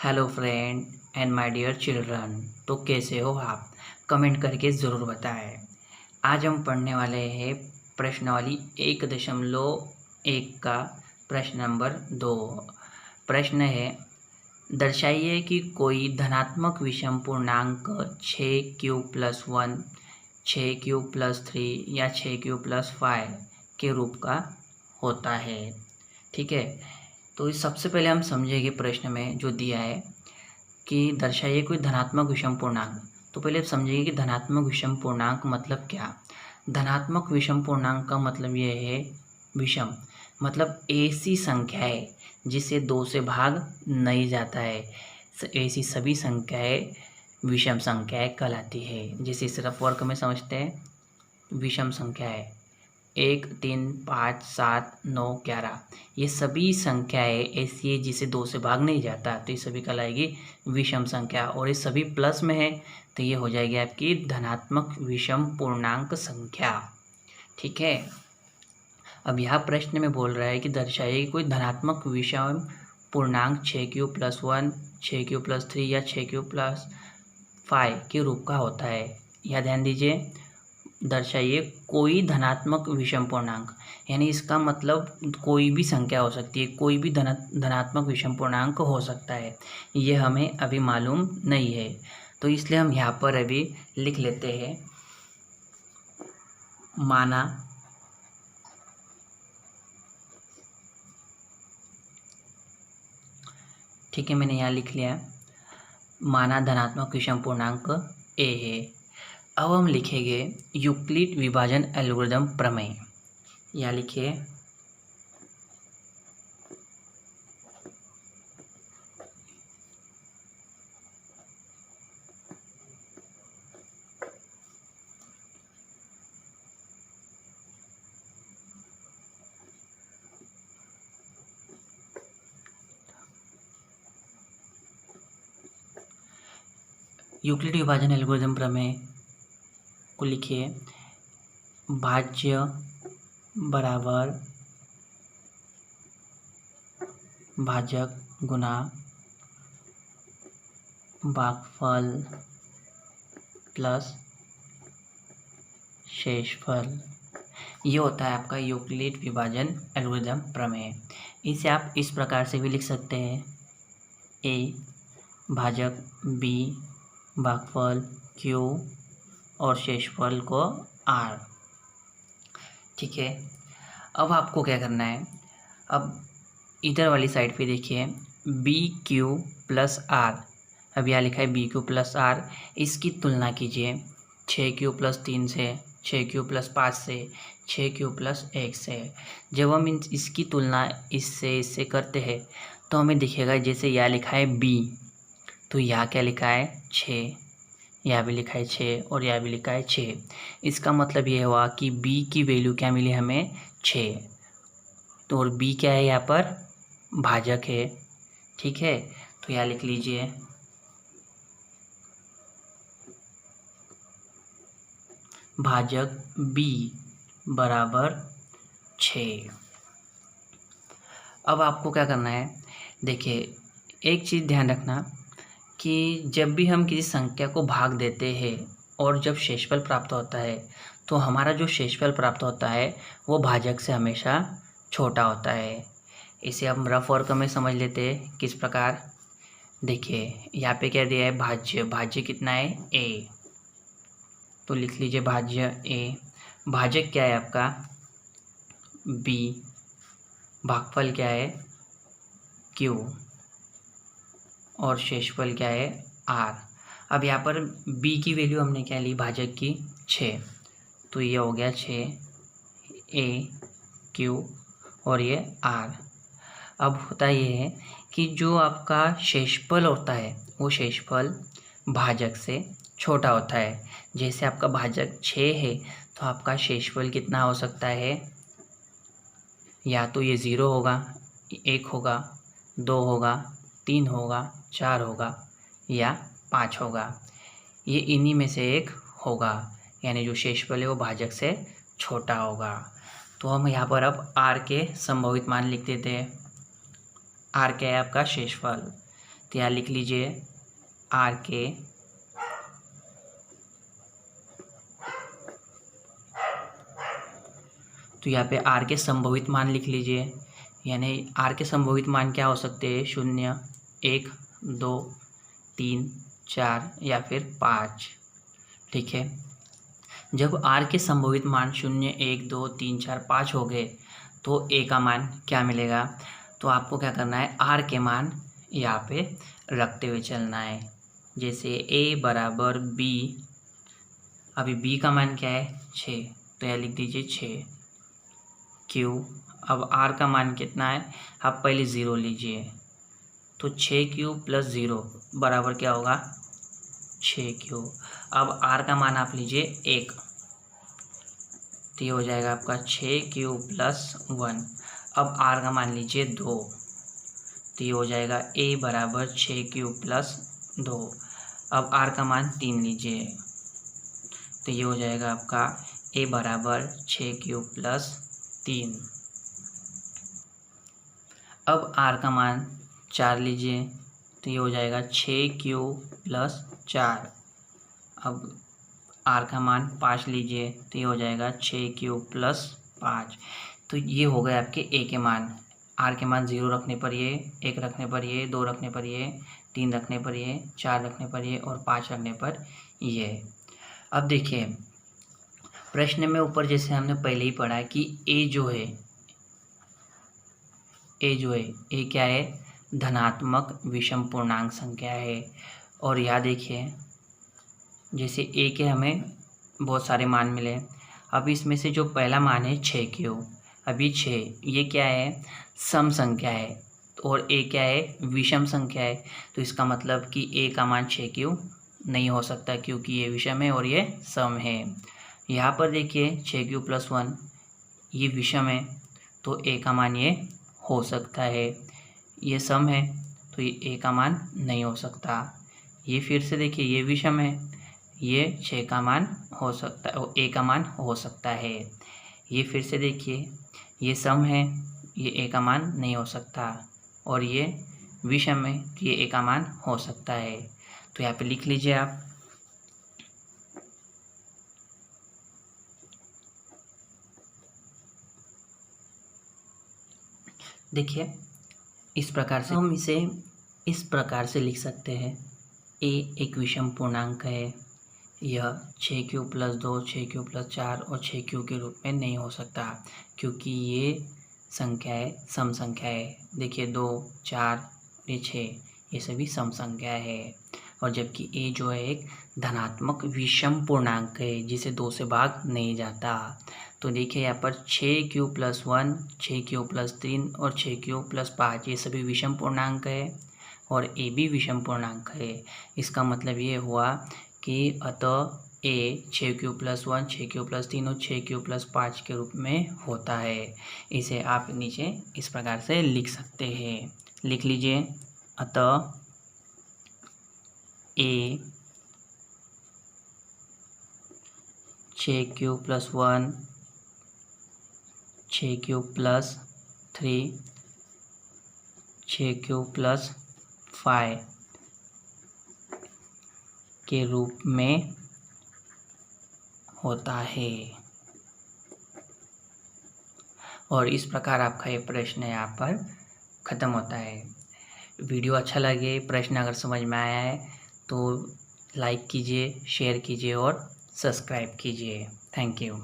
Hello friend and my dear children. तो कैसे हो आप? कमेंट करके ज़रूर बताएं। आज हम पढ़ने वाले हैं प्रश्नावली 1.1 का प्रश्न नंबर 2। प्रश्न है, दर्शाइए कि कोई धनात्मक विषम पूर्णांक 6q+1, 6q+3 या 6q+5 के रूप का होता है। ठीक है, तो इस सबसे पहले हम समझेंगे प्रश्न में जो दिया है कि दर्शाइए कोई धनात्मक विषम पूर्णांक। तो पहले आप समझिए कि धनात्मक विषम पूर्णांक मतलब क्या। धनात्मक विषम पूर्णांक का मतलब ये है, विषम मतलब ऐसी संख्या है जिसे 2 से भाग नहीं जाता है। ऐसी सभी संख्याएं विषम संख्याएं कहलाती है। जैसे सिर्फ वर्ग में समझते हैं, विषम संख्याएं 1, 3, 5, 7, 9, 11, ये सभी संख्याएं ऐसी है जिसे 2 से भाग नहीं जाता, तो ये सभी कहलाएगी विषम संख्या। और ये सभी प्लस में है तो ये हो जाएगी आपकी धनात्मक विषम पूर्णांक संख्या। ठीक है, अब यहाँ प्रश्न में बोल रहा है कि दर्शाइए कोई धनात्मक विषम पूर्णांक 6q+1, 6q+3 या 6q+5 के रूप का होता है। यह ध्यान दीजिए, दर्शाइए कोई धनात्मक विषम पूर्णांक, यानी इसका मतलब कोई भी संख्या हो सकती है, कोई भी धनात्मक विषम पूर्णांक हो सकता है। ये हमें अभी मालूम नहीं है, तो इसलिए हम यहाँ पर अभी लिख लेते हैं, माना ठीक है, मैंने यहाँ लिख लिया, माना धनात्मक विषम पूर्णांक ए है। अब हम लिखेंगे यूक्लिड विभाजन एल्गोरिथम प्रमेय। यहाँ लिखिए, यूक्लिड विभाजन एल्गोरिथम प्रमेय को लिखिए, भाज्य बराबर भाजक गुना भागफल प्लस शेषफल। ये होता है आपका यूक्लिड विभाजन एल्गोरिथम प्रमेय। इसे आप इस प्रकार से भी लिख सकते हैं, ए भाजक बी भागफल क्यू और शेषफल को आर। ठीक है, अब आपको क्या करना है, अब इधर वाली साइड पे देखिए, बी क्यू प्लस आर। अब यहाँ लिखा है बी क्यू प्लस आर, इसकी तुलना कीजिए 6q+3 से, 6q+5 से, 6q+1 से। जब हम इसकी तुलना इससे करते हैं तो हमें दिखेगा, जैसे यहाँ लिखा है बी, तो यहाँ क्या लिखा है 6, यहाँ भी लिखा है 6 और यहाँ भी लिखा है 6। इसका मतलब ये हुआ कि b की वैल्यू क्या मिली हमें 6। तो और b क्या है, यहाँ पर भाजक है। ठीक है, तो यहाँ लिख लीजिए, भाजक b बराबर 6। अब आपको क्या करना है, देखिए एक चीज़ ध्यान रखना कि जब भी हम किसी संख्या को भाग देते हैं और जब शेषफल प्राप्त होता है, तो हमारा जो शेषफल प्राप्त होता है वो भाजक से हमेशा छोटा होता है। इसे हम रफ वर्क में समझ लेते हैं, किस प्रकार। देखिए यहाँ पे क्या दिया है, भाज्य, भाज्य कितना है a, तो लिख लीजिए भाज्य a। भाजक क्या है आपका b, भागफल क्या है q और शेषफल क्या है r। अब यहाँ पर b की वैल्यू हमने क्या ली, भाजक की 6, तो ये हो गया 6 a q और ये r। अब होता ये है कि जो आपका शेषफल होता है वो शेषफल भाजक से छोटा होता है। जैसे आपका भाजक 6 है तो आपका शेषफल कितना हो सकता है, या तो ये 0 होगा, 1 होगा, 2 होगा, 3 होगा, 4 होगा या 5 होगा। ये इन्हीं में से एक होगा, यानी जो शेषफल है वो भाजक से छोटा होगा। तो हम यहाँ पर अब r के संभावित मान लिख देते हैं। r क्या है आपका शेषफल, तो यहाँ लिख लीजिए आर के तो यहाँ पे आर के संभवित मान लिख लीजिए, यानी आर के संभवित मान क्या हो सकते हैं, 0, 1, 2, 3, 4 या फिर 5। ठीक है, जब आर के संभवित मान 0, 1, 2, 3, 4, 5 हो गए तो ए का मान क्या मिलेगा। तो आपको क्या करना है, आर के मान यहाँ पे रखते हुए चलना है। जैसे ए बराबर बी, अभी बी का मान क्या है, 6, तो यहाँ लिख दीजिए 6 क्यू। अब आर का मान कितना है, आप पहले 0 लीजिए, तो 6 प्लस 0 बराबर क्या होगा, 6। अब आर का मान आप लीजिए 1, तो ये हो जाएगा आपका 6 प्लस 1। अब आर का मान लीजिए 2, तो ये हो जाएगा ए बराबर 6 प्लस 2। अब आर का मान 3 लीजिए, तो ये हो जाएगा आपका ए बराबर 6 प्लस 3। अब आर का मान 4 लीजिए, तो ये हो जाएगा 6 प्लस 4। अब आर का मान 5 लीजिए, तो ये हो जाएगा 6 प्लस 5। तो ये हो गए आपके ए के मान। आर के मान 0 रखने पर ये, 1 रखने पर ये, 2 रखने पर ये, 3 रखने पर ये, 4 रखने पर ये और 5 रखने पर ये। अब देखिए प्रश्न में ऊपर जैसे हमने पहले ही पढ़ा कि ए जो है ए क्या है, धनात्मक विषम पूर्णांक संख्या है। और यहाँ देखिए जैसे ए के हमें बहुत सारे मान मिले, अब इसमें से जो पहला मान है 6 अभी 6 ये क्या है, सम संख्या है और ए क्या है, विषम संख्या है। तो इसका मतलब कि ए का मान 6 नहीं हो सकता क्योंकि ये विषम है और ये सम है। यहाँ पर देखिए 6 प्लस 1 ये विषम है तो ए का मान ये हो सकता है, ये सम है तो ये ए का मान नहीं हो सकता। ये फिर से देखिए ये विषम है, ये 6 का मान हो सकता है, ए का मान हो सकता है। ये फिर से देखिए ये सम है, ये ए का मान नहीं हो सकता और ये विषम है तो ये ए का मान हो सकता है। तो यहाँ पे लिख लीजिए आप। देखिए इस प्रकार से हम इसे इस प्रकार से लिख सकते हैं, ए एक विषम पूर्णांक है, यह 6 प्लस 2, 6 प्लस 4 और 6 के रूप में नहीं हो सकता क्योंकि ये संख्या है, सम संख्या है। देखिए 2, 4, ये 6 ये सभी सम संख्या है। और जबकि ए जो है एक धनात्मक विषम पूर्णांक है जिसे 2 से भाग नहीं जाता। तो देखिए यहाँ पर 6 प्लस 1, 6 प्लस 3 और 6 प्लस 5 ये सभी विषम पूर्णांक है और ए भी विषम पूर्णांक है। इसका मतलब ये हुआ कि अतः ए 6 प्लस 1, 6 प्लस 3 और 6 प्लस 5 के रूप में होता है। इसे आप नीचे इस प्रकार से लिख सकते हैं, लिख लीजिए। अतः ए 6 प्लस 1, 6 प्लस 3, 6 प्लस 5 के रूप में होता है। और इस प्रकार आपका ये प्रश्न यहाँ पर ख़त्म होता है। वीडियो अच्छा लगे, प्रश्न अगर समझ में आया है तो लाइक कीजिए, शेयर कीजिए और सब्सक्राइब कीजिए। Thank you.